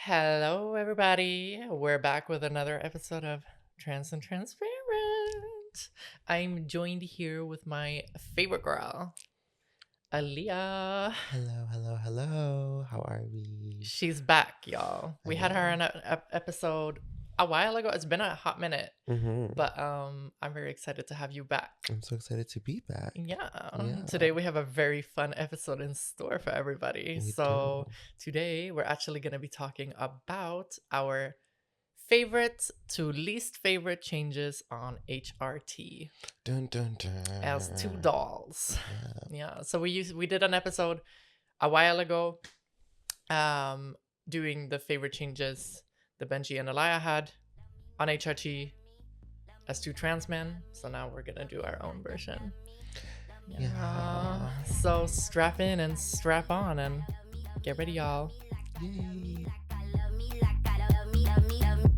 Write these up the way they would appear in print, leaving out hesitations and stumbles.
Hello, everybody. We're back with another episode of Trans and Transparent. I'm joined here with my favorite girl, Aaliyah. Hello, hello, hello. How are we? She's back, y'all. I We had her know. in an episode a while ago. It's been a hot minute, Mm-hmm. but I'm very excited to have you back. I'm so excited to be back. Yeah. Yeah, Today we have a very fun episode in store for everybody. we So do. today we're actually going to be talking about our favorite to least favorite changes on HRT Dun dun dun. as two dolls. Yeah. Yeah. So we did an episode a while ago, doing the favorite changes that Benji and Aaliyah had on HRT as two trans men. So now we're gonna do our own version. Yeah. So strap in and strap on and get ready, y'all. Yay.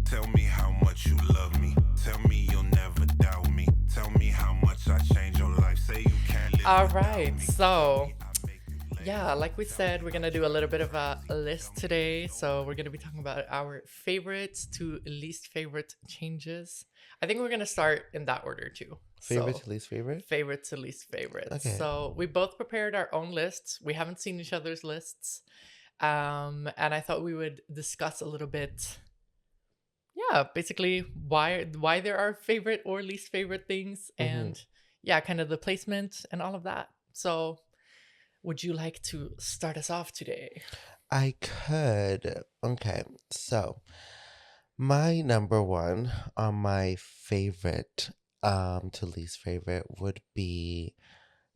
Tell me how much you love me. Tell me you'll never doubt me. Tell me how much I changed your life. Say you can't live All without right, me. so I make you laugh. yeah, like we said, we're gonna do a little bit of a list today. So we're gonna be talking about our favorites to least favorite changes. I think we're gonna start in that order too. Favorite So, to least favorite? favorite to least favorite. Okay. So we both prepared our own lists. We haven't seen each other's lists. And I thought we would discuss a little bit, yeah, basically why there are favorite or least favorite things, and yeah, kind of the placement and all of that. So would you like to start us off today? I could. Okay, so my number one on my favorite to least favorite would be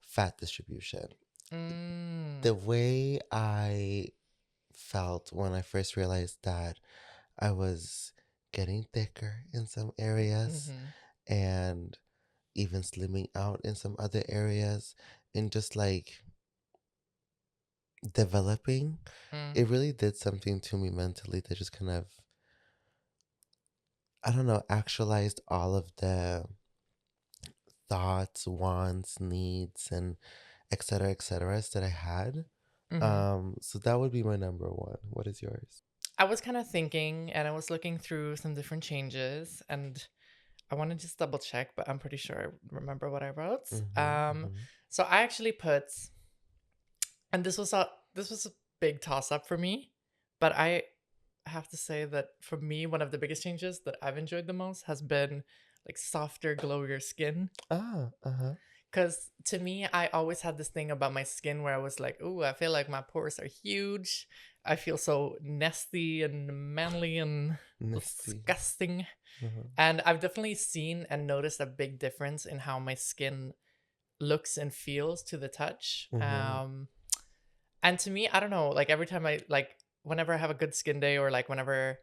fat distribution. The way I felt when I first realized that I was getting thicker in some areas Mhm. and even slimming out in some other areas and just like developing, Mm. it really did something to me mentally that just kind of, I don't know, actualized all of the thoughts, wants, needs, and et cetera, that I had. Mhm. So that would be my number one. What is yours? I was kind of thinking, and I was looking through some different changes, and I want to just double check, but I'm pretty sure I remember what I wrote. Mm-hmm. So I actually put, and this was a big toss up for me, but I have to say that for me, one of the biggest changes that I've enjoyed the most has been like softer, glowier skin. Uh-huh. Because to me, I always had this thing about my skin where I was like, ooh, I feel like my pores are huge. I feel so nasty and manly and Nasty. disgusting. Uh-huh. And I've definitely seen and noticed a big difference in how my skin looks and feels to the touch. And to me, I don't know, like every time whenever I have a good skin day, or like whenever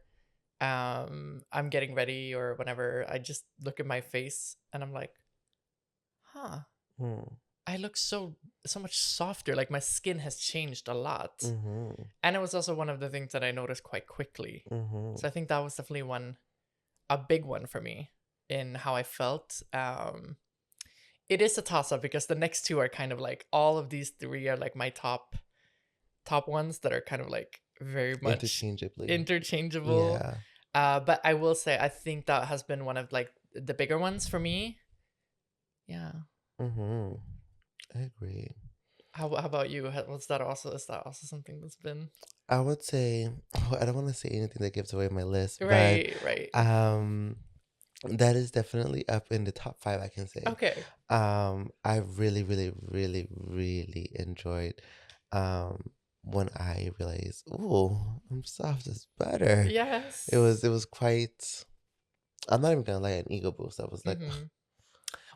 I'm getting ready, or whenever I just look at my face and I'm like, huh, I look so much softer. Like my skin has changed a lot. And it was also one of the things that I noticed quite quickly. So I think that was definitely a big one for me in how I felt. It is a toss up because the next two are kind of like, all of these three are like my top ones that are kind of like very much interchangeable. Yeah. But I will say, I think that has been one of like the bigger ones for me. Yeah. I agree. How about you? Is that also something that's been I would say, I don't want to say anything that gives away my list, right? but that is definitely up in the top 5, I can say. Okay. I really, really, really, really enjoyed when I realized, oh, I'm soft as butter. Yes. It was quite, I'm not even gonna lie, an ego boost. I was like, Mhm.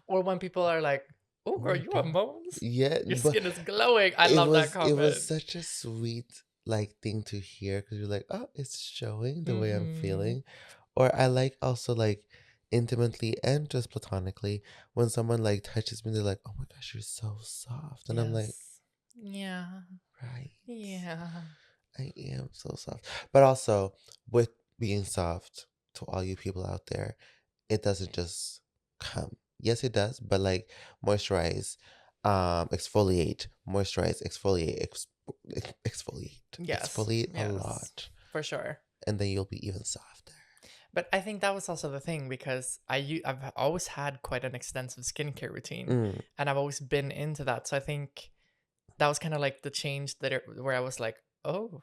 Or when people are like, "Oh, girl, my you have God. moles. Yeah, Your but skin is glowing." I it love that was comment. such a sweet like thing to hear because you're like, oh, it's showing the way I'm Mhm. feeling. Or I like also like intimately and just platonically when someone like touches me, they're like, oh my gosh, you're so soft. And I'm like, Yes. Yeah. right. Yeah. I am so soft. But also with being soft, to all you people out there, it doesn't just come. Yes, it does, but like moisturize, exfoliate, moisturize, exfoliate, exfoliate, Yes. exfoliate a Yes. lot. For sure. and then you'll be even softer. But I think that was also the thing because I've always had quite an extensive skincare routine, Mm, and I've always been into that. So I think that was kind of like the change where I was like, oh,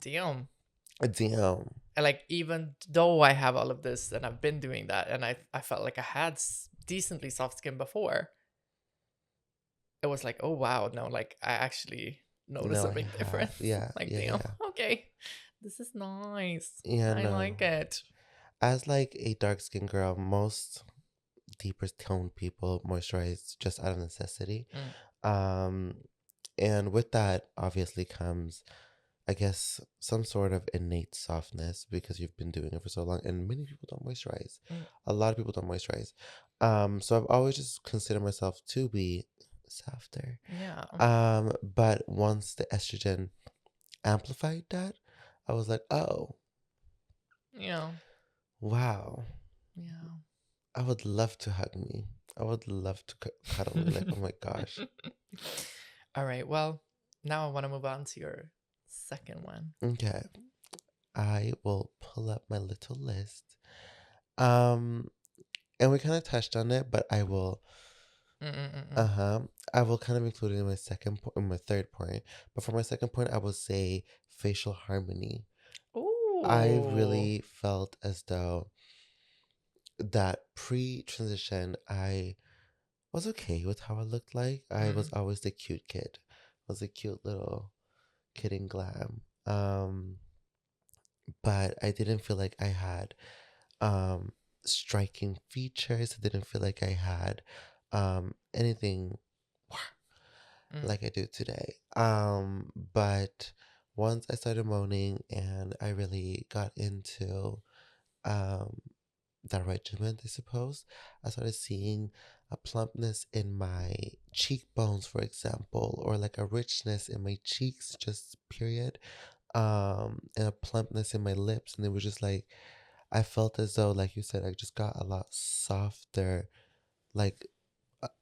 damn. damn. And like even though I have all of this and I've been doing that, and I felt like I had decently soft skin before, it was like, oh wow, no, like I actually notice No, a I big have. difference. Yeah, Like, yeah, damn, yeah. okay, this is nice. Yeah, I no. like it. As like a dark skinned girl, most deeper toned people moisturize just out of necessity. Mm, Um, and with that, obviously comes, I guess, some sort of innate softness because you've been doing it for so long. And many people don't moisturize. mm, A lot of people don't moisturize. So I've always just considered myself to be softer. yeah, But once the estrogen amplified that, I was like, oh, yeah, wow. yeah. I would love to hug me. I would love to cuddle me. Like, oh my gosh. All right. Well, now I want to move on to your second one. Okay. I will pull up my little list. Um, and we kind of touched on it, but I will, Mm-mm-mm. I will kind of include it in my in my third point. But for my second point, I will say facial harmony. I Ooh. really felt as though that pre-transition, I was okay with how I looked like. I was Mm, always the cute kid. I was a cute little kid in glam. But I didn't feel like I had um striking features. I didn't feel like I had anything mm, like I do today. But once I started moaning and I really got into um that regimen, I suppose, I started seeing a plumpness in my cheekbones, for example, or like a richness in my cheeks, just period. And a plumpness in my lips, and it was just like I felt as though, like you said, I just got a lot softer, like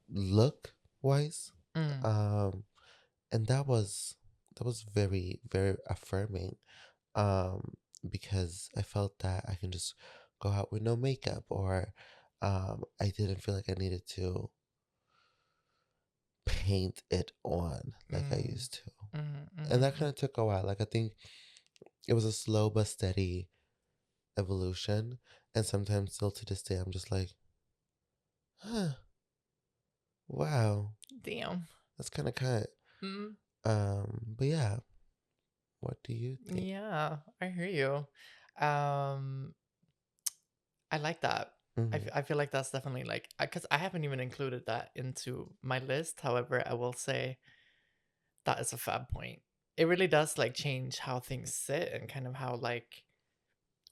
look wise. mm, Um, and that was very, very affirming. Because I felt that I can just go out with no makeup, or I didn't feel like I needed to paint it on like I mm, used to. mm, And that mm, kind of took a while. Like I think it was a slow but steady evolution. And sometimes still to this day I'm just like, huh, wow, damn. that's kind of cut. Mm, But yeah, what do you think? yeah, I hear you. Um, I like that. Mm-hmm. I feel like that's definitely like because I haven't even included that into my list. However, I will say that is a fab point. It really does like change how things sit and kind of how like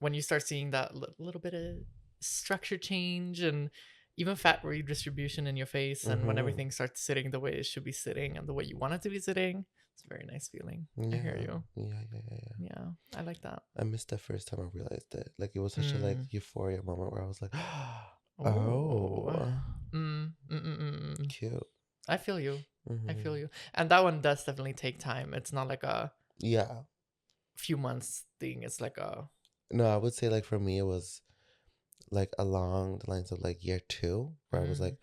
when you start seeing that little bit of structure change and even fat redistribution in your face, and when Mm-hmm. everything starts sitting the way it should be sitting and the way you want it to be sitting, it's a very nice feeling. I hear Yeah, you. yeah, yeah, yeah, yeah. Yeah, I like that. I missed the first time I realized it. Like it was such a like Mm. euphoria moment where I was like, Oh. oh, Mm. cute. I feel you. I Mm-hmm. feel you. And that one does definitely take time. It's not like a Yeah. few months thing. It's like a No, I would say like for me it was like along the lines of like year two where I was mm, like,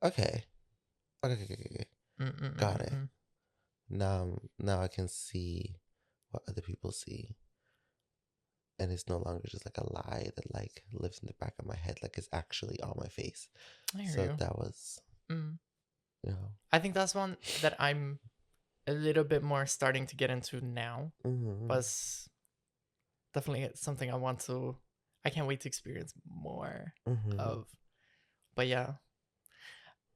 okay, okay, got it. mm. Now I can see what other people see, and it's no longer just like a lie that like lives in the back of my head, like it's actually on my face. I hear So you. that was, Mm. you know, I think that's one that I'm a little bit more starting to get into now. mm-hmm, Was definitely something I want to. I can't wait to experience more mm-hmm, of. But yeah,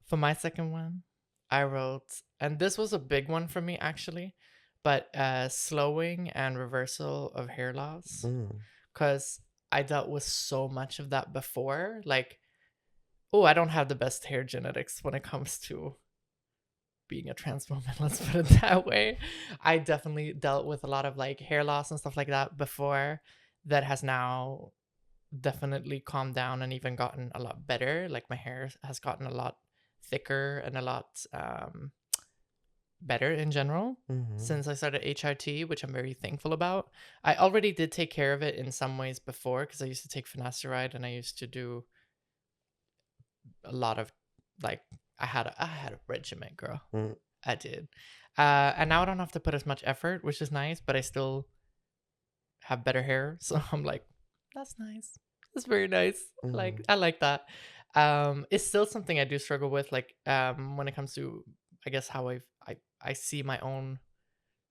for my second one, I wrote, and this was a big one for me actually, but slowing and reversal of hair loss, mm, because I dealt with so much of that before. Like, oh, I don't have the best hair genetics when it comes to being a trans woman, let's put it that way. I definitely dealt with a lot of like hair loss and stuff like that before, that has now definitely calmed down and even gotten a lot better. Like my hair has gotten a lot thicker and a lot better in general since I started HRT, which I'm very thankful about. I already did take care of it in some ways before because I used to take finasteride and I used to do a lot of like I had a regimen, girl. Mm. I did. And now I don't have to put as much effort, which is nice, but I still have better hair. So I'm like, that's nice. That's very nice. I like that. It's still something I do struggle with, like when it comes to I guess how I see my own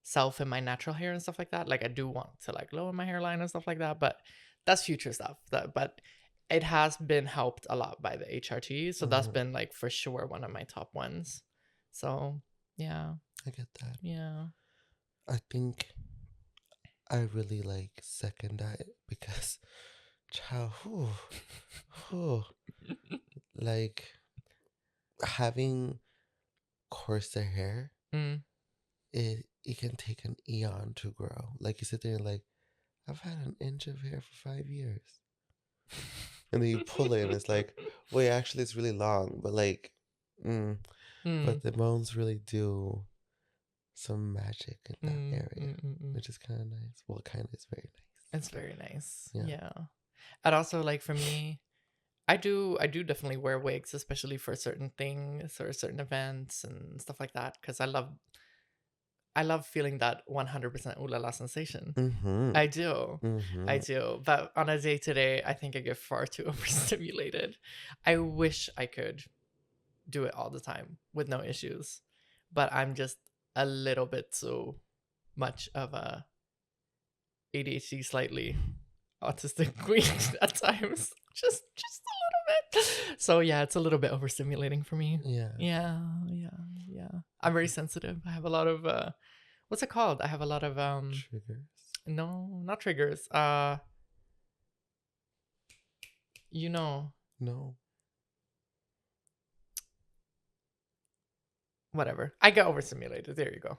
self in my natural hair and stuff like that. Like I do want to like lower my hairline and stuff like that, but that's future stuff. But it has been helped a lot by the HRT. So that's been like for sure one of my top ones. So yeah. I get that. Yeah. I think I really like second that because child, like having coarser hair, it can take an eon to grow. Like you sit there and like, I've had an inch of hair for 5 years. And then you pull it and it's like, wait, actually it's really long. But like, but the bones really do some magic in that area, which is kind of nice. Well, kind of is very nice. It's very nice. Yeah. And also like for me, I do definitely wear wigs, especially for certain things or certain events and stuff like that, because I love feeling that 100% ooh la la sensation. I do. I do. But on a day to day, I think I get far too overstimulated. I wish I could do it all the time with no issues, but I'm just a little bit too much of a ADHD, slightly autistic queen at times. Just a little bit. So yeah, it's a little bit overstimulating for me. Yeah. I'm very sensitive. I have a lot of what's it called? I have a lot of triggers. No, not triggers. No. Whatever. I get overstimulated. There you go.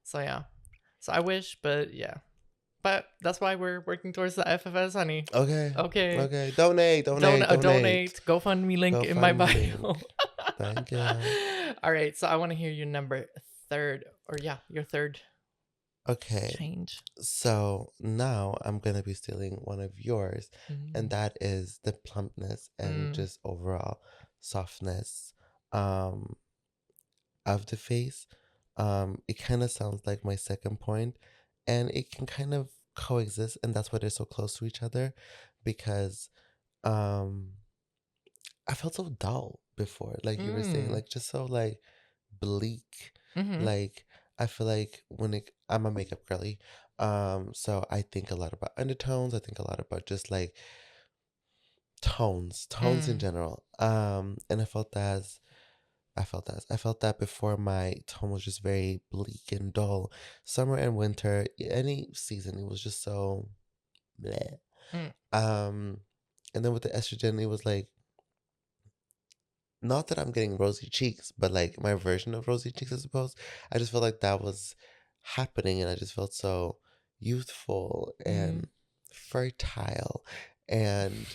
So yeah. So I wish, but yeah. But that's why we're working towards the FFS, honey. Okay. Okay. Donate. GoFundMe link in my bio. Thank you. All right. So I want to hear your your third. Okay. Change. So now I'm gonna be stealing one of yours, and that is the plumpness and just overall softness of the face. It kind of sounds like my second point, and it can kind of coexist, and that's why they're so close to each other, because I felt so dull before, like you were saying, like just so like bleak. Like I feel like I'm a makeup girly, so I think a lot about undertones. I think a lot about just like tones in general. And I felt that before my tone was just very bleak and dull. Summer and winter, any season, it was just so bleh. And then with the estrogen, it was like, not that I'm getting rosy cheeks, but like my version of rosy cheeks, I suppose. I just felt like that was happening, and I just felt so youthful and fertile and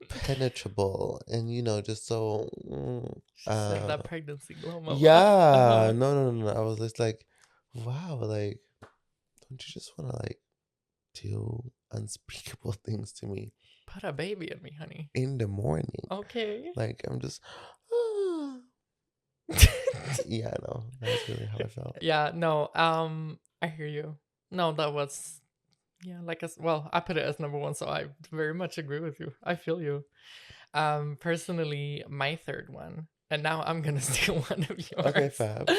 penetrable, and just so that pregnancy glow moment. Yeah. No. I was just like, wow, like, don't you just want to like do unspeakable things to me? Put a baby in me, honey. In the morning. Okay. Like I'm just yeah, no, that's really how I felt. Yeah, no, I hear you. No, that was I put it as number one, so I very much agree with you. I feel you. Personally, my third one, and now I'm gonna steal one of yours. Okay, fab.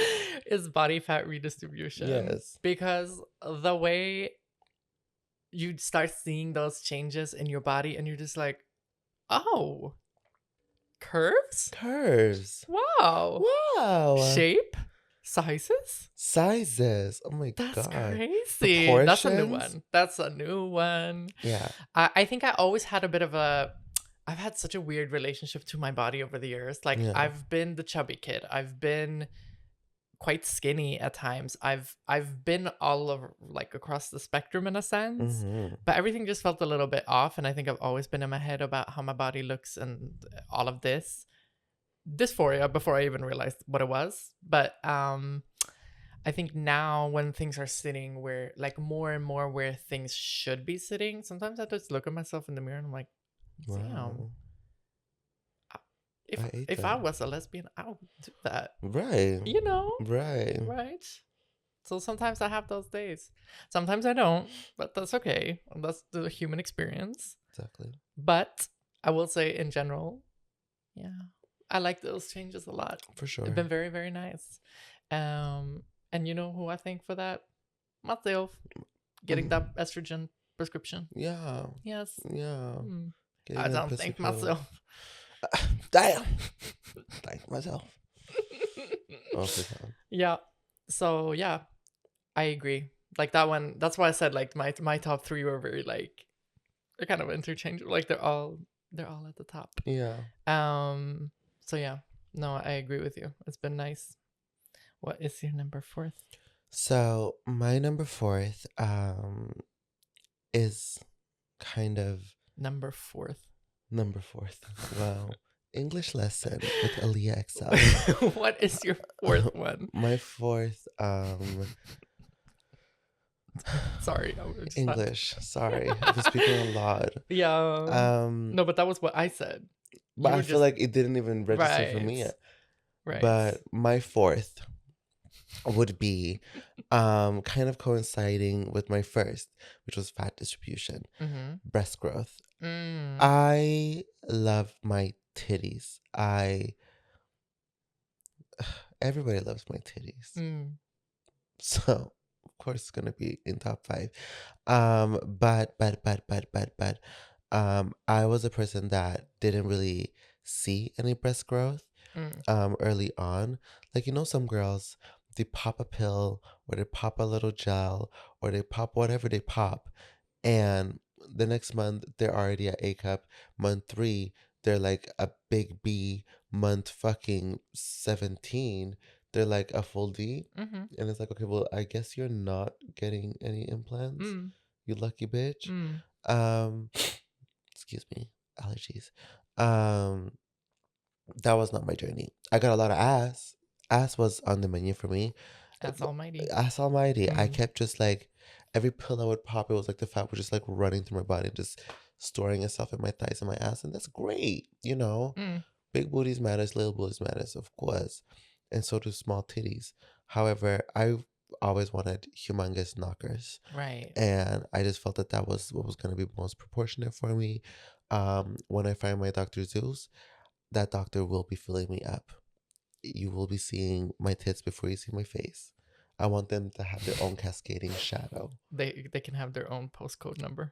Is body fat redistribution. Yes. Because the way you start seeing those changes in your body, and you're just like, oh, curves. Wow. Shape. Sizes. Oh my god. That's crazy. That's a new one. Yeah. I think I always had I've had such a weird relationship to my body over the years. Like I've been the chubby kid. I've been quite skinny at times. I've been all over, like, across the spectrum in a sense, but everything just felt a little bit off. And I think I've always been in my head about how my body looks and all of this. dysphoria before I even realized what it was. But I think now when things are sitting where like more and more where things should be sitting, sometimes I just look at myself in the mirror and I'm like, damn, Wow. if I ate if that. I was a lesbian, I would do that. Right. You know? Right. Right? So sometimes I have those days. Sometimes I don't, but that's okay. That's the human experience. Exactly. But I will say in general, yeah, I like those changes a lot. For sure. It's been very, very nice. And you know who I thank for that? Myself. Getting that estrogen prescription. Yeah. Yes. Yeah. Getting I that don't pussy thank pill. myself. Damn. Thank myself. All the time. Yeah. So yeah, I agree. Like that one. That's why I said like my top three were very like they're kind of interchangeable. Like they're all at the top. Yeah. So yeah. No, I agree with you. It's been nice. What is your number fourth? So my number fourth is kind of Number fourth. number fourth. Wow. English lesson with Aaliyah Axelle. What is your fourth one? My fourth Sorry, I was just English. Sorry. I've been speaking a lot. Yeah. No, but that was what I said. But You I were feel just- like it didn't even register for me Right. yet. Right. But my fourth would be kind of coinciding with my first, which was fat distribution, breast growth. I love my titties. Everybody loves my titties. So of course it's gonna be in top 5. But I was a person that didn't really see any breast growth early on. Like, you know, some girls, they pop a pill or they pop a little gel or they pop whatever they pop, and the next month they're already at A cup. Month 3 they're like a big B. Month fucking 17 they're like a full D. And it's like, okay, well, I guess you're not getting any implants, you lucky bitch. Excuse me, allergies. That was not my journey. I got a lot of ass was on the menu for me. That's almighty. Ass almighty. I kept just like every pill I would pop, it was like the fat was just like running through my body, just storing itself in my thighs and my ass, and that's great, you know. Big booties matters, little booties matters, of course, and so do small titties. However, I always wanted humongous knockers, Right. and I just felt that that was what was going to be most proportionate for me. When I find my Dr. Zeus, that doctor will be filling me up. You will be seeing my tits before you see my face. I want them to have their own cascading shadow. They can have their own postcode number.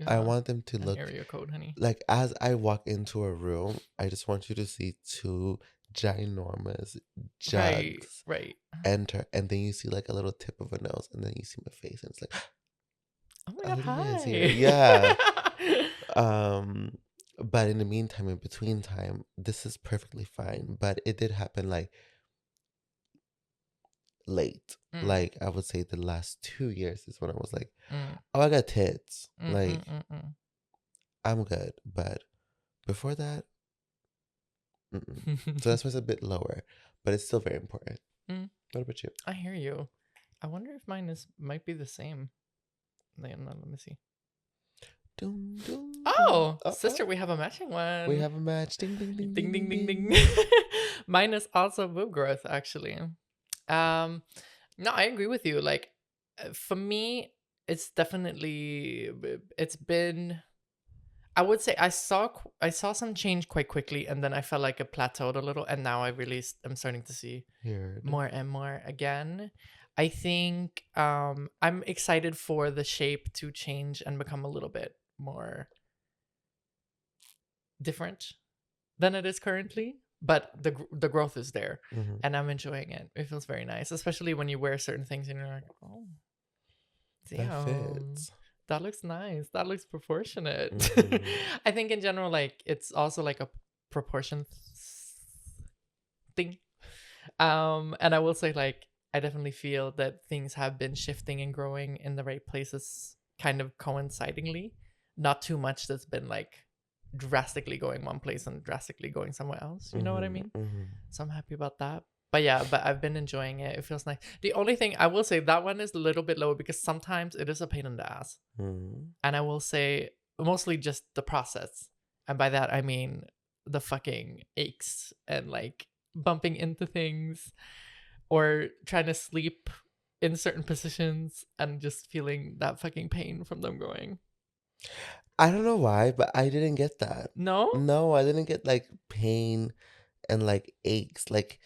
I want them to look area code, honey. like, as I walk into a room, I just want you to see 2 ginormous jugs Right. enter, and then you see like a little tip of a nose, and then you see my face, and it's like, oh my god, Aaliyah is hi. here. Yeah. But in the meantime, in between time, this is perfectly fine. But it did happen like late. Like, I would say the last 2 years is when I was like, oh, I got tits. Like, I'm good. But before that, so that's why it's a bit lower, but it's still very important. What about you? I hear you. I wonder if mine might be the same. Let me see. Dum, dum, Oh, dum. sister, we have a matching one. We have a match. Ding, ding, ding, Ding ding ding ding. Mine is also boob growth, actually. No, I agree with you. Like, for me, it's been. I would say I saw some change quite quickly, and then I felt like it plateaued a little, and now I really am starting to see more and more again. I think I'm excited for the shape to change and become a little bit more different than it is currently, but the growth is there, and I'm enjoying it. It feels very nice, especially when you wear certain things and you're like, oh, damn, that fits. That looks nice. That looks proportionate. I think in general, like, it's also like a proportion thing. And I will say, like, I definitely feel that things have been shifting and growing in the right places, kind of coincidingly. Not too much that's been like drastically going one place and drastically going somewhere else. You know what I mean? Mm-hmm. So I'm happy about that. But yeah, but I've been enjoying it. It feels nice. The only thing I will say, that one is a little bit lower because sometimes it is a pain in the ass. Mm-hmm. And I will say mostly just the process. And by that I mean the fucking aches and like bumping into things or trying to sleep in certain positions and just feeling that fucking pain from them going. I don't know why, but I didn't get that. No? No, I didn't get like pain and like aches. Like,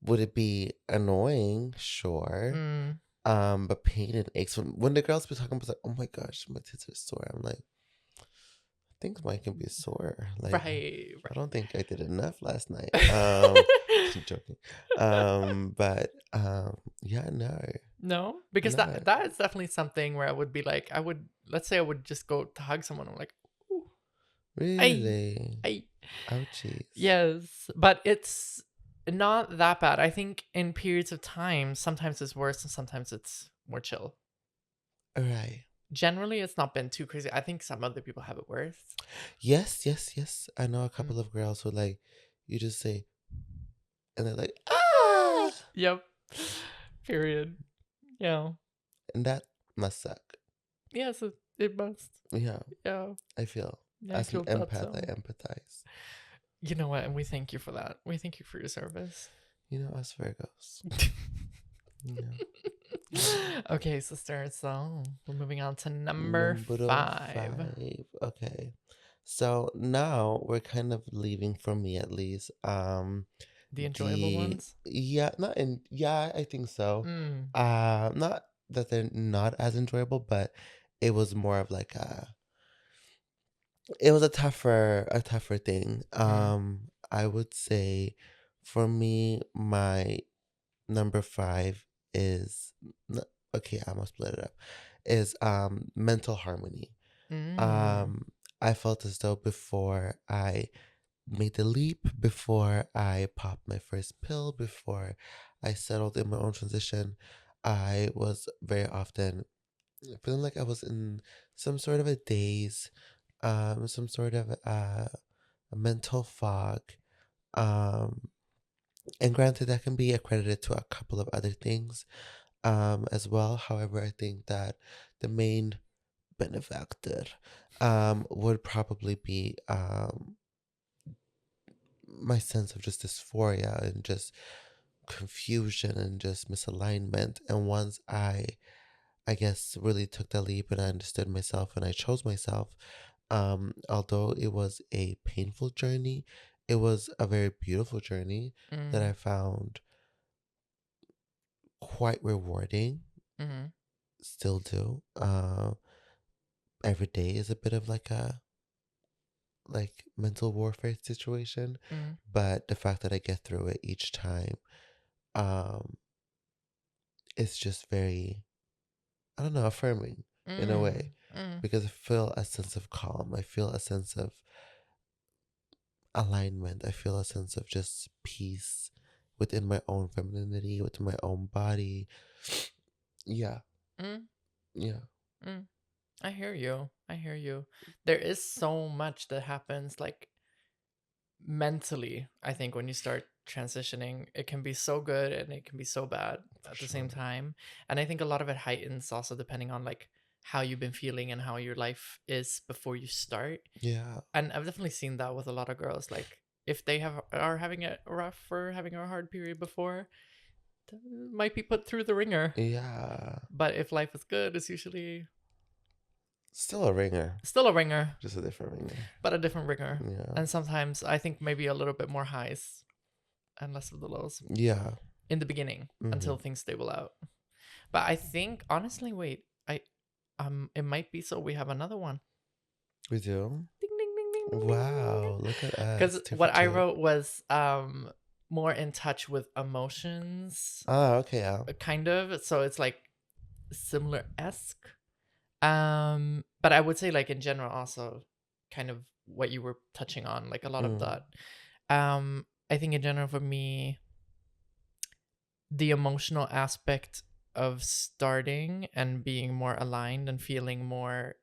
would it be annoying? Sure. Mm, But pain and aches. When the girls be talking about like, oh my gosh, my tits are sore. I'm like, I think mine can be sore. Like, right. I don't think I did enough last night. Right. I'm joking. But yeah, no, No, because no, that is definitely something where I would be like, I would, let's say I would just go to hug someone. I'm like, ooh, ay, really. ay. Ouchies. Yes, but it's not that bad. I think in periods of time, sometimes it's worse and sometimes it's more chill. All right. Generally, it's not been too crazy. I think some other people have it worse. Yes, yes, yes. I know a Mm. couple of girls who like, you just say, and they're like, ah, Yep. Period. Yeah. and that must suck. Yes, it must. Yeah, Yeah. I feel. I As an feel that empath, I so. empathize. You know what? And we thank you for that. We thank you for your service. You know, us Virgos. Yeah. Okay, sister. So we're moving on to number Number 5. Okay. So now we're kind of leaving, for me at least. The enjoyable ones. Yeah, not in yeah, I think so. Mm. Not that they're not as enjoyable, but it was more of like it was a tougher thing. I would say for me, my number 5 is okay, I must split it up. Is mental harmony. Mm. Um, I felt as though before I made the leap, before I popped my first pill, before I settled in my own transition, I was very often feeling like I was in some sort of a daze, some sort of a mental fog. Um, and granted, that can be accredited to a couple of other things as well. However, I think that the main benefactor would probably be my sense of just dysphoria and just confusion and just misalignment. And once I guess really took the leap and I understood myself and I chose myself, although it was a painful journey, it was a very beautiful journey that I Mm. found quite rewarding. Mm. Still do. Every day is a bit of like a mental warfare situation, Mm. but the fact that I get through it each time, um, it's just very, I don't know, affirming in a Mm. way, Mm. because I feel a sense of calm. I feel a sense of alignment. I feel a sense of just peace within my own femininity, within my own body. Yeah, Mm. yeah, Mm. I hear you. I hear you. There is so much that happens like mentally. I think when you start transitioning, it can be so good and it can be so bad for at the same sure. time. And I think a lot of it heightens also depending on like how you've been feeling and how your life is before you start. Yeah, And I've definitely seen that with a lot of girls. Like if they are having a rough or having a hard period before, might be put through the ringer. yeah. But if life is good, it's usually Still a ringer, still a ringer, just a different ringer. but a different ringer. Yeah, And sometimes I think maybe a little bit more highs and less of the lows yeah. in the beginning Mm-hmm. until things stable out. But I think honestly, wait, it might be so we have another one. We do. Ding ding ding ding ding Wow, look at us. Because 2 for what I 2. wrote was more in touch with emotions, Ah, okay, yeah. kind of. So it's like similar esque. But I would say like in general also kind of what you were touching on, like a lot of Mm, that. I think in general for me, the emotional aspect of starting and being more aligned and feeling more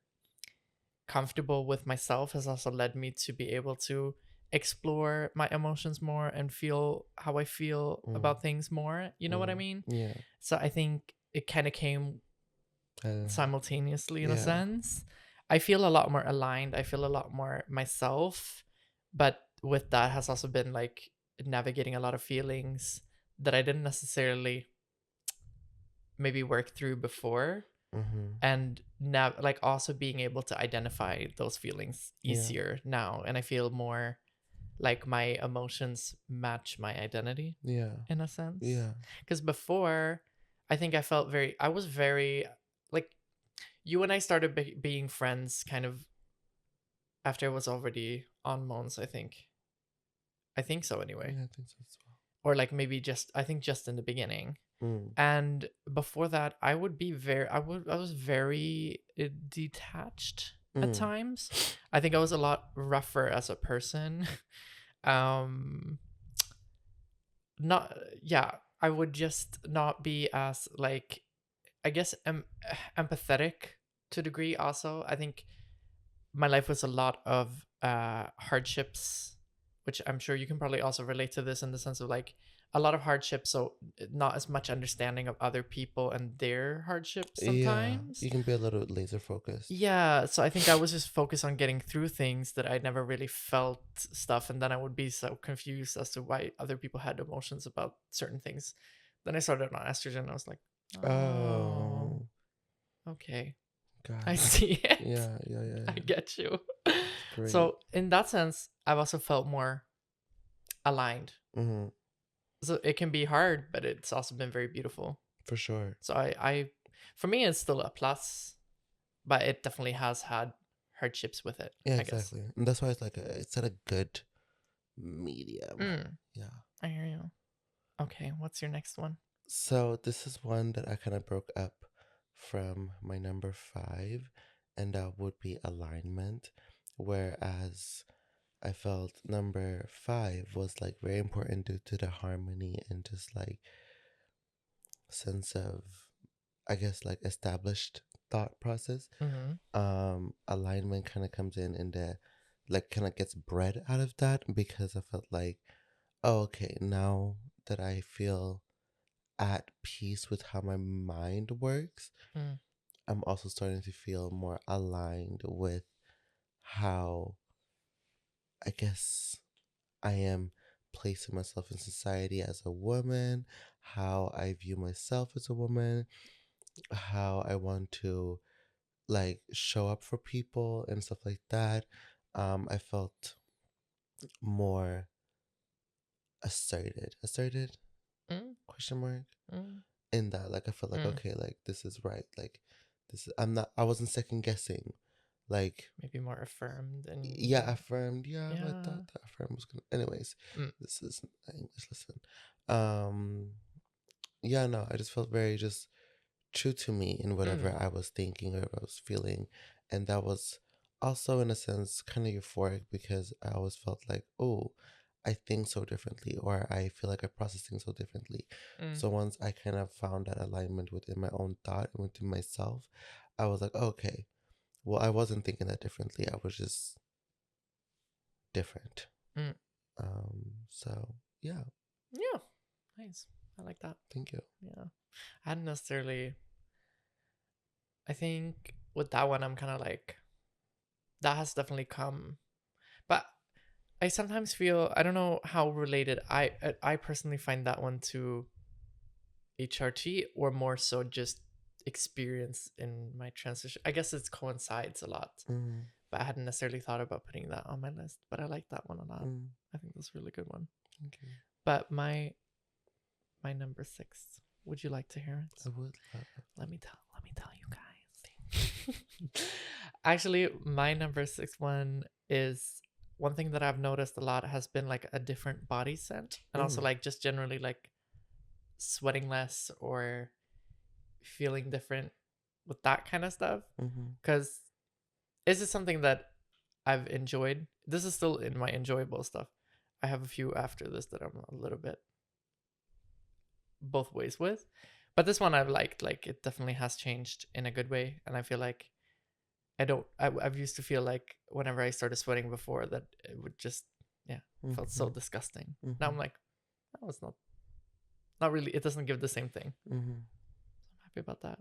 comfortable with myself has also led me to be able to explore my emotions more and feel how I feel about things more. You know what I mean? Yeah. So I think it kind of came simultaneously in a Yeah. sense. I feel a lot more aligned. I feel a lot more myself. But with that has also been like navigating a lot of feelings that I didn't necessarily maybe work through before. And now, like, also being able to identify those feelings Yeah. easier now. And I feel more like my emotions match my identity Yeah. in a sense. Yeah. Because before, I think I was very, like, you and I started being friends kind of after I was already on Mons, I think. I think so anyway. Yeah, I think so as Or like maybe I think just in the beginning. well. And before that, I was very detached at times. I think I was a lot rougher as a person. Not yeah, I would just not be as, like, I guess empathetic to a degree. Also, I think my life was a lot of hardships, which I'm sure you can probably also relate to this in the sense of like a lot of hardships, so not as much understanding of other people and their hardships sometimes. Yeah, you can be a little laser focused. Yeah, so I think I was just focused on getting through things that I never really felt stuff, and then I would be so confused as to why other people had emotions about certain things. Then I started on estrogen, and I was like, oh, okay, I God. see it. Yeah, yeah, yeah. I get you. Great. So in that sense, I've also felt more aligned. So it can be hard, but it's also been very beautiful. For sure. So for me, it's still a plus, but it definitely has had hardships with it. Yeah, I guess. exactly. And that's why it's like it's at a good medium. Yeah. I hear you. Okay, what's your next one? So this is one that I kind of broke up from my number 5, and that would be alignment. Whereas I felt number 5 was like very important due to the harmony and just like sense of, I guess, like established thought process. Alignment kind of comes in the, like, kind of gets bred out of that, because I felt like, oh, okay, now that I feel at peace with how my mind works, I'm also starting to feel more aligned with how, I guess, I am placing myself in society as a woman, how I view myself as a woman, how I want to like show up for people and stuff like that. I felt more asserted question mark in that, like, I felt like, okay, like, this is right, like, this is, I wasn't second guessing, like, maybe more affirmed. And yeah, affirmed. Yeah, yeah. I thought that affirmed was gonna, anyways. This is English lesson. Yeah, no, I just felt very just true to me in whatever I was thinking or I was feeling. And that was also, in a sense, kind of euphoric, because I always felt like, oh, I think so differently, or I feel like I process things so differently. So once I kind of found that alignment within my own thought and within myself, I was like, okay, well, I wasn't thinking that differently. I was just different. So, yeah. Yeah. Nice. I like that. Thank you. Yeah. I hadn't necessarily. I think with that one, I'm kind of like, that has definitely come. But I sometimes feel, I don't know how related I personally find that one to HRT, or more so just experience in my transition. I guess it coincides a lot. But I hadn't necessarily thought about putting that on my list. But I like that one a lot. I think that's a really good one. Thank you. But my number 6. Would you like to hear it? I would love it. Let me tell you guys. Actually, my number 6 one is one thing that I've noticed a lot has been like a different body scent, and also like just generally like sweating less or feeling different with that kind of stuff. Because is it something that I've enjoyed? This is still in my enjoyable stuff. I have a few after this that I'm a little bit both ways with, but this one I've liked. Like, it definitely has changed in a good way, and I feel like I've used to feel like whenever I started sweating before that it would just, yeah, felt so disgusting. Now I'm like, oh, it's not really, it doesn't give the same thing. I'm happy about that.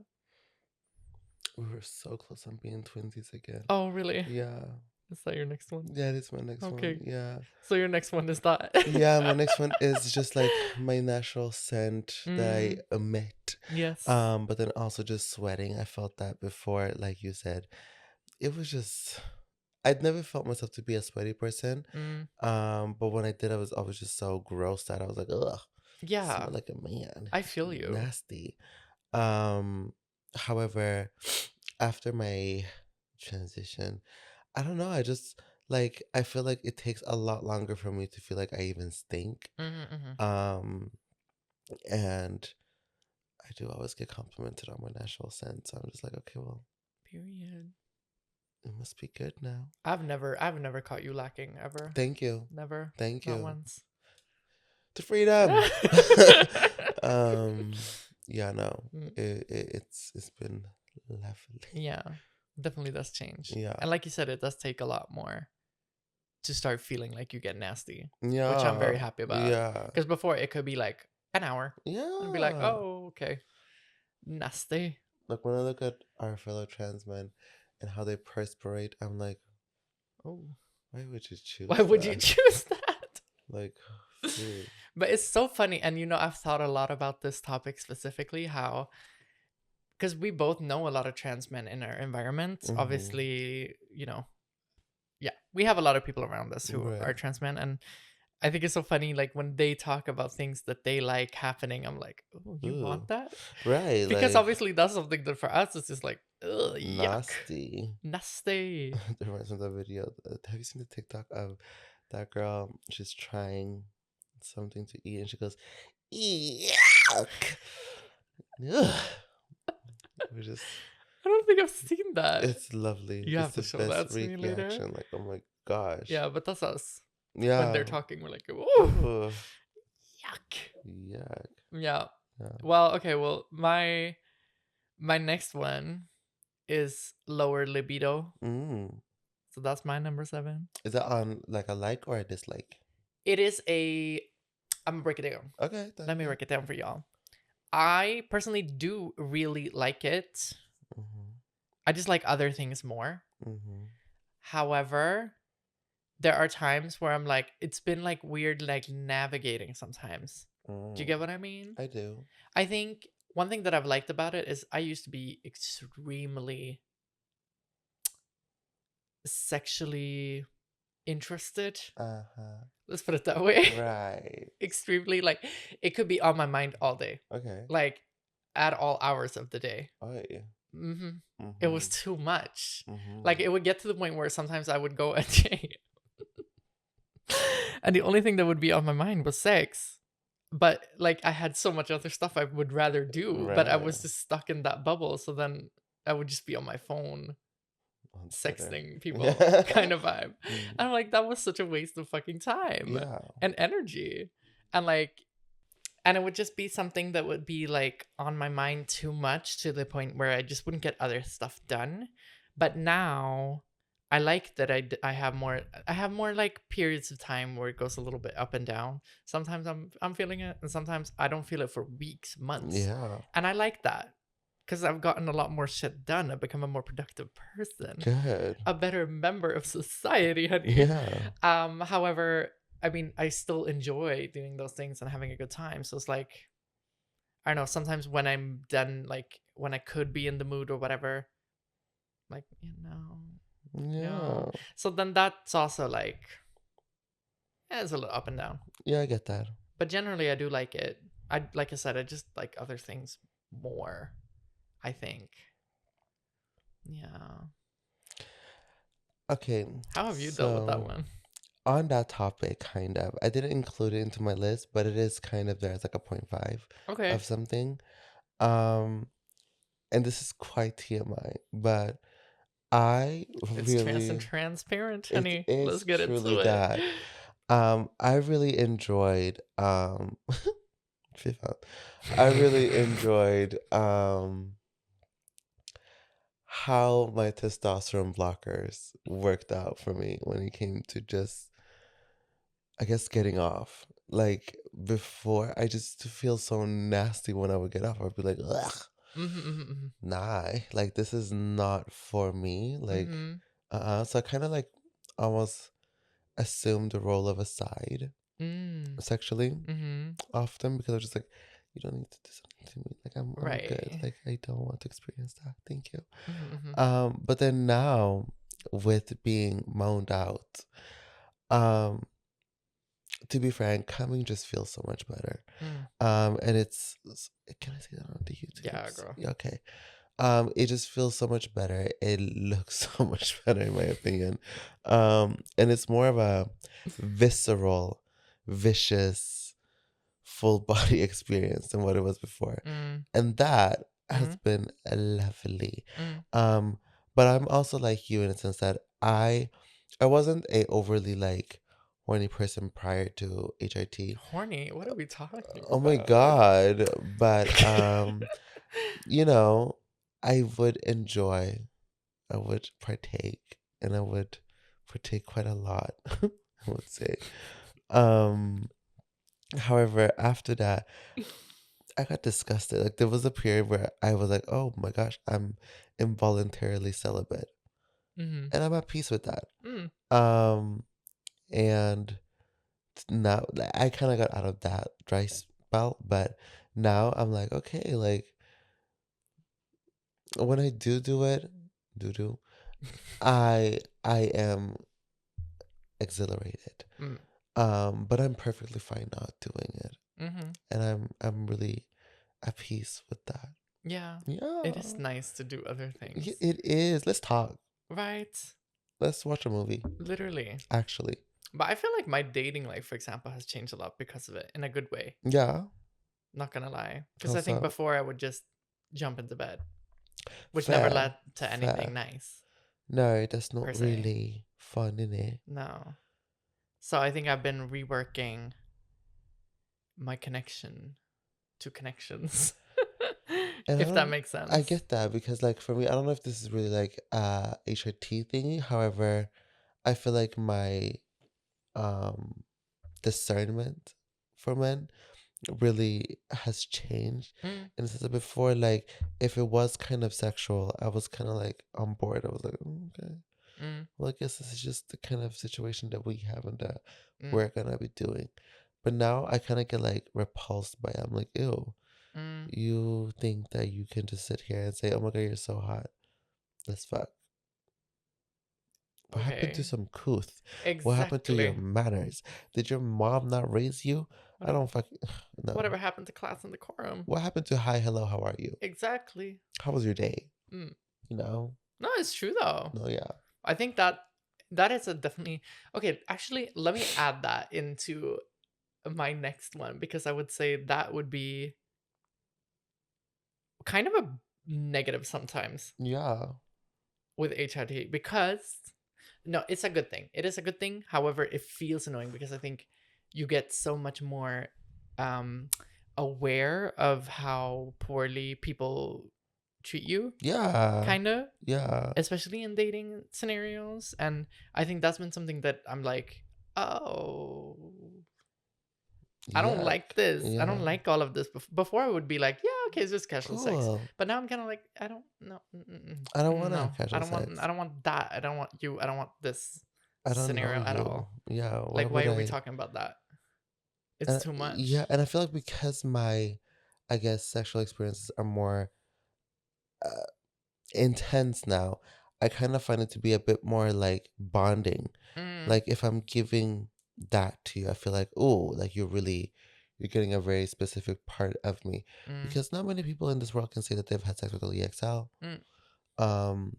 We were so close on being twinsies again. Oh, really? Yeah. Is that your next one? Yeah, it's my next one. Yeah. So your next one is that? Yeah, my next one is just like my natural scent that I emit. Yes. But then also just sweating. I felt that before, like you said. It was just, I'd never felt myself to be a sweaty person. But when I did, I was just so grossed out. I was like, ugh. Yeah. Smell like a man. I feel you. Nasty. However, after my transition, I don't know. I just like, I feel like it takes a lot longer for me to feel like I even stink. And I do always get complimented on my natural scent. So I'm just like, okay, well, period. It must be good now. I've never caught you lacking ever. Thank you. Never. Thank you. Not once. To freedom. Yeah, no. It's been lovely. Yeah. Definitely does change. Yeah. And like you said, it does take a lot more to start feeling like you get nasty. Yeah. Which I'm very happy about. Yeah. Because before it could be like an hour. Yeah. And be like, oh, okay. Nasty. Like when I look at our fellow trans men and how they perspirate, I'm like, oh, why would you choose Why would you choose that? Like, dude. But it's so funny. And, you know, I've thought a lot about this topic specifically, how, because we both know a lot of trans men in our environment. Obviously, you know, yeah, we have a lot of people around us who are trans men. And I think it's so funny, like when they talk about things that they like happening, I'm like, oh, you want that? Right. Because like, obviously that's something that for us is just like, ugh, nasty. Yuck. Nasty. There reminds me of that video. Have you seen the TikTok of that girl? She's trying something to eat and she goes, yuck. Ugh. We're just, I don't think I've seen that. it's lovely. You have it's to the show best that to me later. reaction. Like, oh my gosh. Yeah, but that's us. Yeah. When they're talking, we're like, ooh, yuck. Yuck. Yeah. Well, okay. Well, my next one is lower libido. So that's my number 7. Is that on like a like or a dislike? It is a. I'm gonna break it down. Okay. Let me break it down for y'all. I personally do really like it. I just like other things more. However, there are times where I'm like, it's been like weird, like navigating sometimes. Do you get what I mean? I do. I think one thing that I've liked about it is I used to be extremely sexually interested. Let's put it that way. Right. Extremely, like, it could be on my mind all day. Okay. Like, at all hours of the day. Oh, yeah. It was too much. Like, it would get to the point where sometimes I would go a day. And the only thing that would be on my mind was sex. But, like, I had so much other stuff I would rather do. But I was just stuck in that bubble. So then I would just be on my phone. Sexting people kind of vibe. And I'm like, that was such a waste of fucking time and energy. And like, and it would just be something that would be like on my mind too much to the point where I just wouldn't get other stuff done. But now I like that I have more like periods of time where it goes a little bit up and down. Sometimes I'm feeling it and sometimes I don't feel it for weeks, months. Yeah. And I like that. Because I've gotten a lot more shit done. I've become a more productive person. Good. A better member of society, honey. Yeah. However, I mean, I still enjoy doing those things and having a good time. So it's like, I don't know, sometimes when I'm done, like when I could be in the mood or whatever, like, you know. Yeah. So then that's also like, it's a little up and down. Yeah, I get that. But generally, I do like it. Like I said, I just like other things more. I think. Yeah. Okay. How have you dealt with that one? On that topic, kind of. I didn't include it into my list, but it is kind of there. It's like a 0.5 of something. And this is quite TMI, but it's trans and transparent, honey. Let's get into it. I really enjoyed I really enjoyed how my testosterone blockers worked out for me when it came to just, I guess, getting off. Like before, I just feel so nasty when I would get off. I'd be like, ugh, Mm-hmm, mm-hmm, nah, like this is not for me. Like, mm-hmm, so I kind of like almost assumed the role of a side mm, sexually mm-hmm. often because I was just like, you don't need to do something to me. Like I'm good. Right. Like I don't want to experience that. Thank you. Mm-hmm, mm-hmm. But then now with being moaned out, um, to be frank, coming just feels so much better. Mm. And can I say that on the Yeah, YouTubes? girl. Yeah, okay. It just feels so much better. It looks so much better in my opinion. And it's more of a visceral, vicious, full body experience than what it was before. Mm, And that has mm, been lovely. mm. Um, but I'm also like you in a sense that I wasn't a overly like horny person prior to HIT. Horny? What are we talking Oh my about? god. But you know, I would enjoy, I would partake, and I would partake quite a lot, I would say. Um, however, after that, I got disgusted. Like there was a period where I was like, "Oh my gosh, I'm involuntarily celibate," Mm-hmm. and I'm at peace with that. Mm. Um, and now like, I kind of got out of that dry spell, but now I'm like, okay, like when I do it, do I am exhilarated. Mm. But I'm perfectly fine not doing it, Mm-hmm. and I'm really at peace with that. Yeah. Yeah, It is nice to do other things. it is. Let's talk. Right. Let's watch a movie. Literally. Actually, But I feel like my dating life, for example, has changed a lot because of it in a good way. yeah. Not gonna lie. Because How I think so? before I would just jump into bed, which never Fair, led to anything fair. nice, No, that's not per se. really fun, in it. No. So I think I've been reworking my connection to connections. And If that makes I sense. get that because like for me, I don't know if this is really like HRT thingy. However, I feel like my um discernment for men really has changed. Mm, And since before, like if it was kind of sexual, I was kind of like on board. I was like, "Mm, okay, mm, well, I guess this is just the kind of situation that we have and that mm, we're gonna be doing." But now I kind of get like repulsed by it. I'm like, ew, mm. you think that you can just sit here and say, "Oh my god, you're so hot. Let's fuck." What happened to Okay. some couth? What happened to your Exactly. manners? Did your mom not raise you? I Whatever, don't fucking no. whatever happened to class and decorum? What happened to hi, hello, how are you? Exactly. How was your day? Mm. You know? No, it's true though. No, yeah. I think that is a definitely okay. Actually, let me add that into my next one because I would say that would be kind of a negative sometimes Yeah. with HRT because no, it's a good thing. It is a good thing. However, it feels annoying because I think you get so much more um aware of how poorly people treat you, Yeah. kind of, Yeah. especially in dating scenarios. And I think that's been something that I'm like, oh, I don't Yeah. like this. I don't Yeah. like all of this. Before I would be like, yeah, okay, it's just casual sex. Cool. But now I'm kind of like, I don't know. I don't want to No, have casual I sex. don't want that. I don't want you. I don't want this I don't know scenario at you. all. Yeah. Why Like, why would are we I? talking about that? It's too Yeah. much. And I feel like because my, I guess, sexual experiences are more uh, intense now, I kind of find it to be a bit more like bonding. Mm, Like if I'm giving that to you, I feel like, oh, like you're getting a very specific part of me. mm, Because not many people in this world can say that they've had sex with Aaliyah Axelle. mm, Um,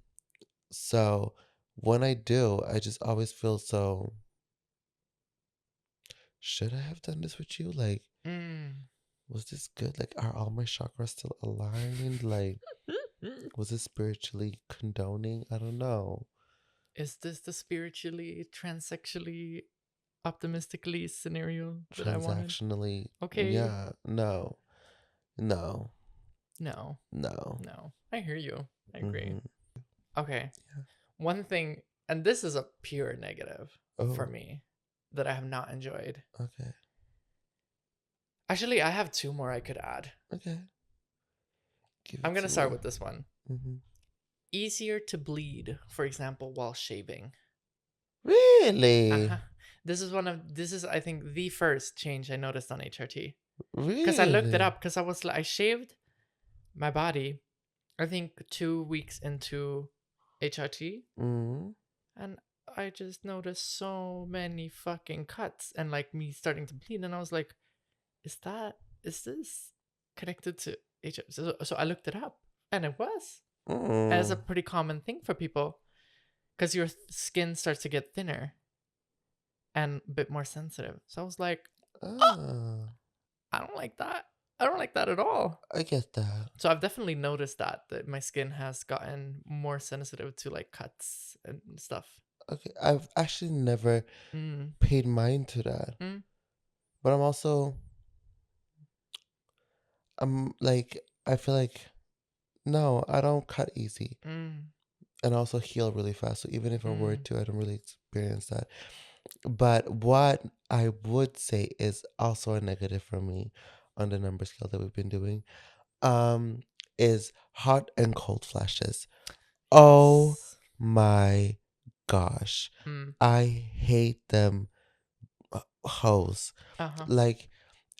so when I do, I just always feel so, should I have done this with you? Like, mm. was this good? Like, are all my chakras still aligned? Like, was it spiritually condoning? I don't know. Is this the spiritually, transsexually, optimistically scenario that I wanted? Transactionally, Okay. yeah, no, no, No, no. no. I hear you. I agree. Hmm. Okay. Yeah. One thing, and this is a pure negative for Oh, me that I have not enjoyed. okay. Actually, I have two more I could add. Okay. Give I'm it going to to start me. with this one. Mm-hmm. Easier to bleed, for example, while shaving. Really? Uh-huh. This is I think the first change I noticed on HRT. Because I looked it Really? up because I was like I shaved my body I think 2 weeks into HRT Mm. and I just noticed so many fucking cuts and like me starting to bleed and I was like, is this connected to HRT? So I looked it up and it was. As a Mm. pretty common thing for people because your skin starts to get thinner and a bit more sensitive. So I was like, oh, Ah, I don't like that. I don't like that at all. I get that. So I've definitely noticed that my skin has gotten more sensitive to like cuts and stuff. Okay, I've actually never Mm. paid mind to that. Mm. But I'm like, I feel like, no, I don't cut easy. Mm. And I also heal really fast. So even if I were Mm. to, I don't really experience that. But what I would say is also a negative for me on the number scale that we've been doing, um, is hot and cold flashes. Oh Yes. my gosh. Mm. I hate them hoes. Uh-huh. Like,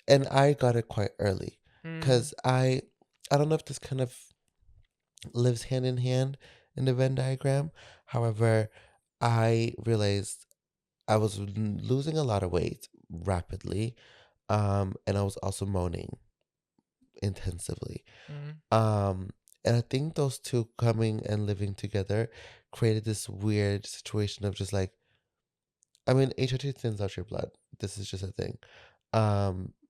and I got it quite early Mm. because I don't know if this kind of lives hand in hand in the Venn diagram. However, I realized I was losing a lot of weight rapidly, and I was also moaning intensively. Mm. Um, and I think those two coming and living together created this weird situation of just like, I mean, HRT thins out your blood. This is just a thing.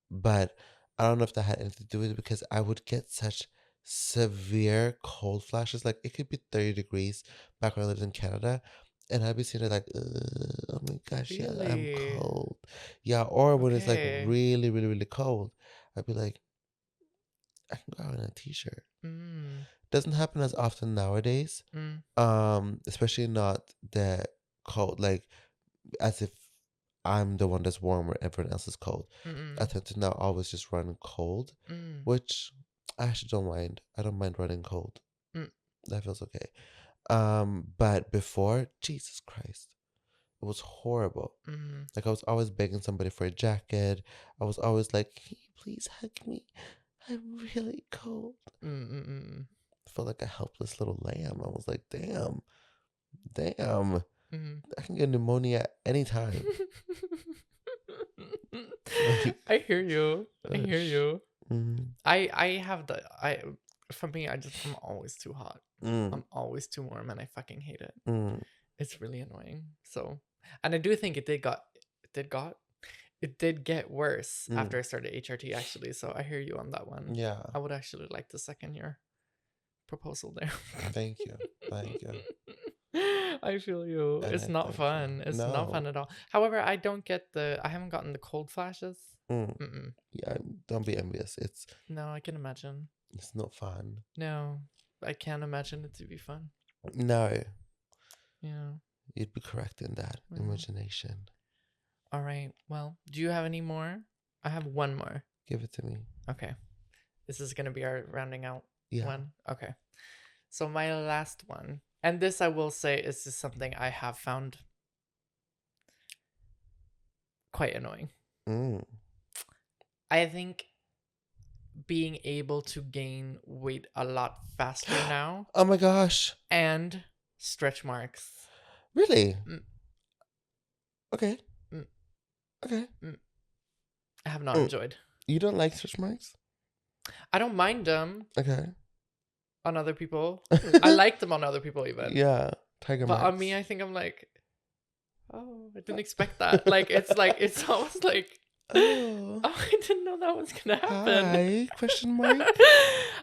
But I don't know if that had anything to do with it because I would get such severe cold flashes. Like it could be 30 degrees back when I lived in Canada. And I'd be sitting there like, oh my gosh, yeah, I'm Really? cold. Yeah, or when it's like Okay. really, really, really cold, I'd be like, I can go out in a t-shirt. Mm. Doesn't happen as often nowadays. Mm. Especially not the cold, like as if I'm the one that's warm or everyone else is cold. I Mm. tend to now always just run cold, Mm. which I actually don't mind. I don't mind running cold. Mm. That feels okay. But before, Jesus Christ, it was horrible. Mm. Like I was always begging somebody for a jacket. I was always like, "Can you please hug me? I'm really cold." Mm. Mm. I felt like a helpless little lamb. I was like, damn, Mm. I can get pneumonia anytime. Like, I hear you. I hear gosh. you. Mm, I have the I for me I'm always too hot. mm, I'm always too warm and I fucking hate it. mm, It's really annoying. So, and I do think it did get worse mm. after I started HRT actually. So I hear you on that one. Yeah, I would actually like to second your proposal there. thank you. Thank you. I feel you. And It's I not thank you. fun. It's not fun No. at all. However, I haven't gotten the cold flashes. Mm. Mm-mm. Yeah, don't be envious. No, I can imagine. It's not fun. No, I can't imagine it to be fun. No, Yeah. you'd be correct in that. Yeah. Imagination. All right. Well, do you have any more? I have one more. Give it to me. Okay. This is going to be our rounding out Yeah. one. Okay. So my last one, and this I will say is just something I have found quite annoying. Mm. I think being able to gain weight a lot faster now Oh my gosh. and stretch marks. Really? Mm. Okay. Mm. Okay. I have not Mm. enjoyed. You don't like stretch marks? I don't mind them Okay. on other people. I like them on other people even. Yeah. Tiger But marks. on me, I think I'm like, oh, I didn't expect that. It's almost like, Oh. I didn't know that was gonna happen. Hi? Question mark?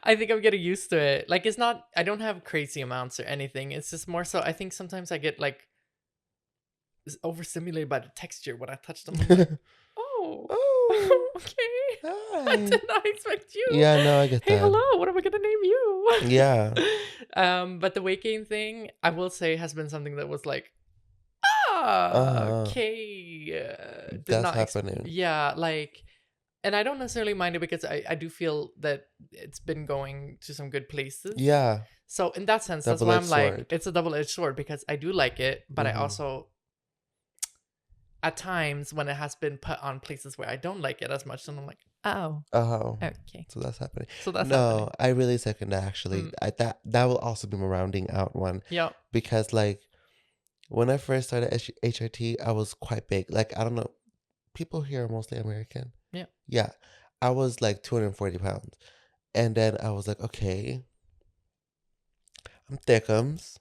I think I'm getting used to it. Like it's not. I don't have crazy amounts or anything. It's just more so. I think sometimes I get like overstimulated by the texture when I touch them. I'm like, oh, oh, Oh, okay. I hi. did not expect you. Yeah, no, I get Hey, that. hello. What am I gonna name you? Yeah. But the weight gain thing, I will say, has been something that was like, Uh-huh. okay, did That's not. happening. Yeah, like, and I don't necessarily mind it because I do feel that it's been going to some good places. Yeah. So in that sense, that's why Double-edged I'm like, sword. it's a double-edged sword because I do like it, but I Mhm. also, at times when it has been put on places where I don't like it as much, then I'm like, oh, Oh. okay. So that's happening. So that's No, happening. I really second that actually. Mm. That will also be my rounding out one. Yeah. Because like when I first started HRT, I was quite big. Like, I don't know. People here are mostly American. Yeah. Yeah. I was like 240 pounds. And then I was like, okay, I'm thickums,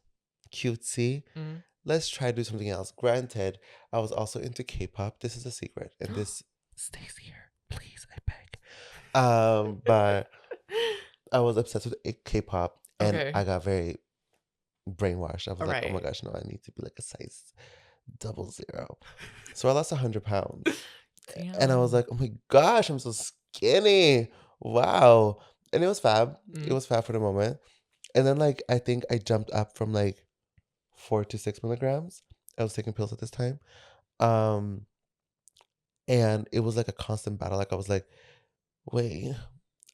cutesy. Mm. Let's try to do something else. Granted, I was also into K-pop. This is a secret. And this stays here. Please, I beg. But I was obsessed with K-pop and Okay. I got very brainwashed. I was like, oh my Right. gosh, no, I need to be like a size 00. So I lost 100 pounds. And I was Damn. like, oh my gosh, I'm so skinny. Wow. And it was fab. It Mm. was fab for the moment. And then like I think I jumped up from like 4 to 6 milligrams. I was taking pills at this time. Um and it was like a constant battle. Like I was like, wait,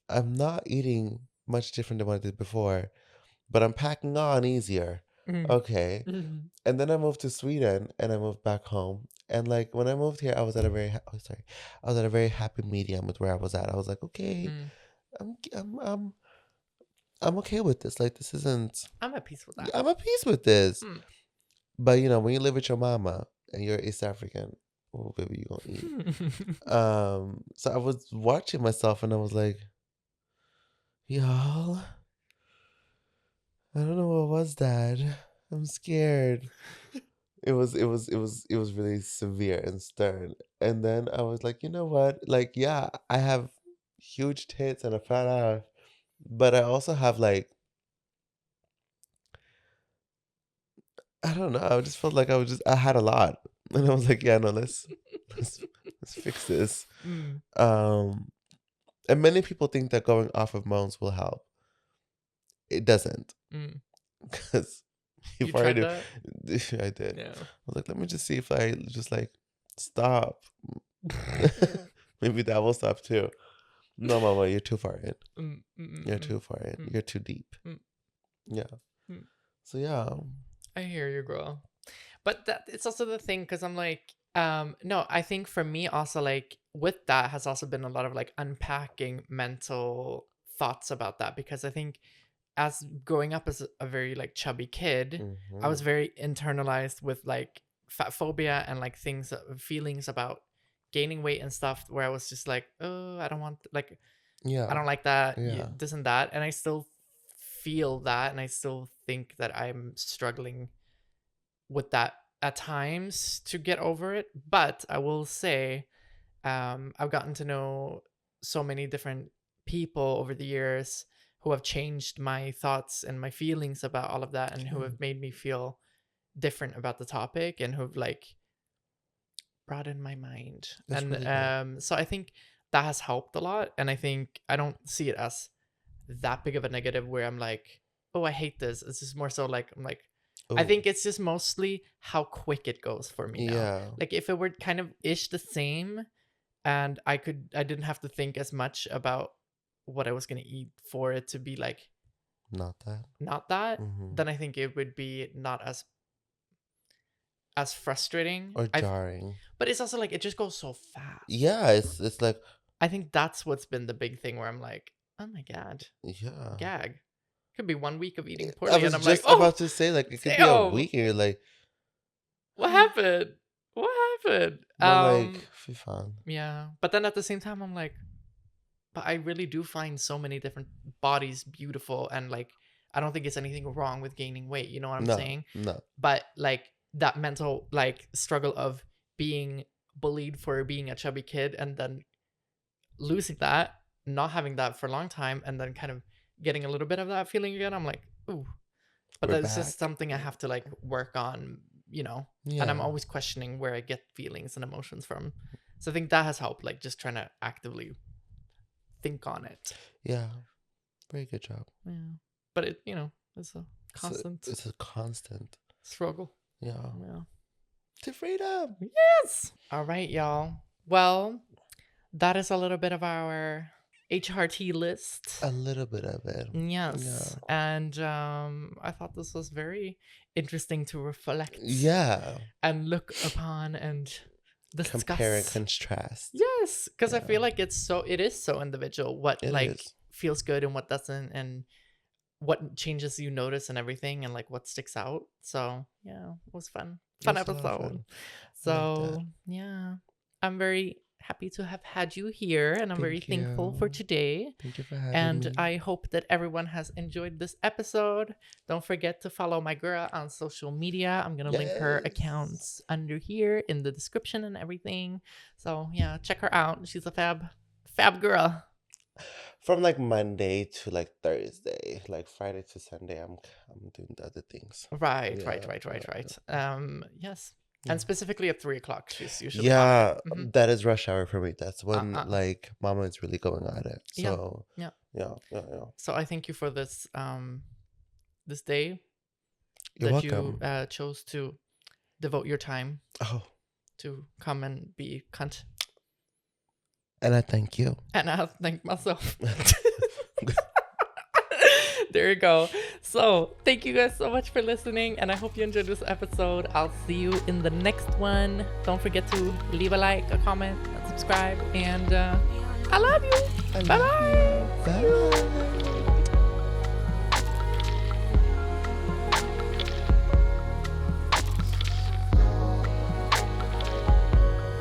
I'm not eating much different than what I did before, but I'm packing on easier. Mm. Okay. Mm. And then I moved to Sweden and I moved back home. And like when I moved here, I was at a very I was at a very happy medium with where I was at. I was like, okay, Mm. I'm I'm I'm I'm okay with this. Like this isn't I'm at peace with that. I'm at peace with this. Mm. But you know, when you live with your mama and you're East African, oh baby, you gonna eat. So I was watching myself and I was like, y'all, I don't know what was that. I'm scared. It was really severe and stern. And then I was like, you know what? Like, yeah, I have huge tits and a fat ass, but I also have like I don't know. I just felt like I had a lot. And I was like, yeah, no, let's let's fix this. Mm. And many people think that going off of moans will help. It doesn't. Mm. Because You you've tried already that? I did. Yeah. I was like, let me just see if I just like stop. Maybe that will stop too. No, mama, you're too far in. Mm, mm, You're mm, too far in. mm. You're too deep. Mm. Yeah. Mm. So yeah. I hear you, girl. But that it's also the thing because I'm like, no, I think for me also like with that has also been a lot of like unpacking mental thoughts about that because I think as growing up as a very like chubby kid, I was Mhm. very internalized with like fat phobia and like feelings about gaining weight and stuff where I was just like, oh, I don't want like I Yeah. don't like that, Yeah. this and that, and I still feel that, and I still think that I'm struggling with that at times to get over it. But I will say, I've gotten to know so many different people over the years who have changed my thoughts and my feelings about all of that, and who Good. have made me feel different about the topic, and who've like broadened my mind. That's And really good. so I think that has helped a lot. And I think I don't see it as that big of a negative where I'm like, oh, I hate this. It's just more so like I'm like I Oh, think it's just mostly how quick it goes for me now. yeah. Like if it were kind of ish the same and I didn't have to think as much about what I was gonna eat for it to be like Not that. not that, Mm-hmm. then I think it would be not as frustrating. Or jarring. But it's also like it just goes so fast. Yeah, it's like I think that's what's been the big thing where I'm like, oh my god, yeah. gag. Could be 1 week of eating I poorly, and was I'm like, just oh, about to say like it could be a damn, week and you're like, what happened? What happened? but like fun. Yeah. But then at the same time, I'm like, but I really do find so many different bodies beautiful, and like, I don't think it's anything wrong with gaining weight. You know what I'm No, saying? no. But like that mental like struggle of being bullied for being a chubby kid, and then losing that, not having that for a long time, and then kind of getting a little bit of that feeling again. I'm like, ooh. But We're that's just back. something I have to like work on, you know. Yeah. And I'm always questioning where I get feelings and emotions from. So I think that has helped, like just trying to actively think on it. Yeah. Very good job. Yeah. But it, it's a constant It's a constant. struggle. Yeah. Yeah. To freedom. Yes. All right, y'all. Well, that is a little bit of our HRT list. A little bit of it. Yes. Yeah. And I thought this was very interesting to reflect. Yeah. And look upon and discuss. Compare and contrast. Yes. Because I feel like it is so individual what Is. feels good and what doesn't, and what changes you notice and everything, and like what sticks out. So yeah, it was fun. Fun It was a lot of episode. fun. So yeah, I'm very happy to have had you here, and I'm very thankful for today. Thank you for having And me. I hope that everyone has enjoyed this episode. Don't forget to follow my girl on social media. I'm gonna link her accounts under here in the description and everything. So yeah, check her out. She's a fab girl. From like Monday to like Thursday, like Friday to Sunday, I'm doing the other things. Right. Yes. And specifically at 3:00, she's usually that is rush hour for me. That's when like Mama is really going at it. So yeah. So I thank you for this this day. You're that welcome. You chose to devote your time to come and be cunt. And I thank you. And I thank myself. There you go. So thank you guys so much for listening, and I hope you enjoyed this episode. I'll see you in the next one. Don't forget to leave a like, a comment, and subscribe. And I love you. Bye-bye. Bye.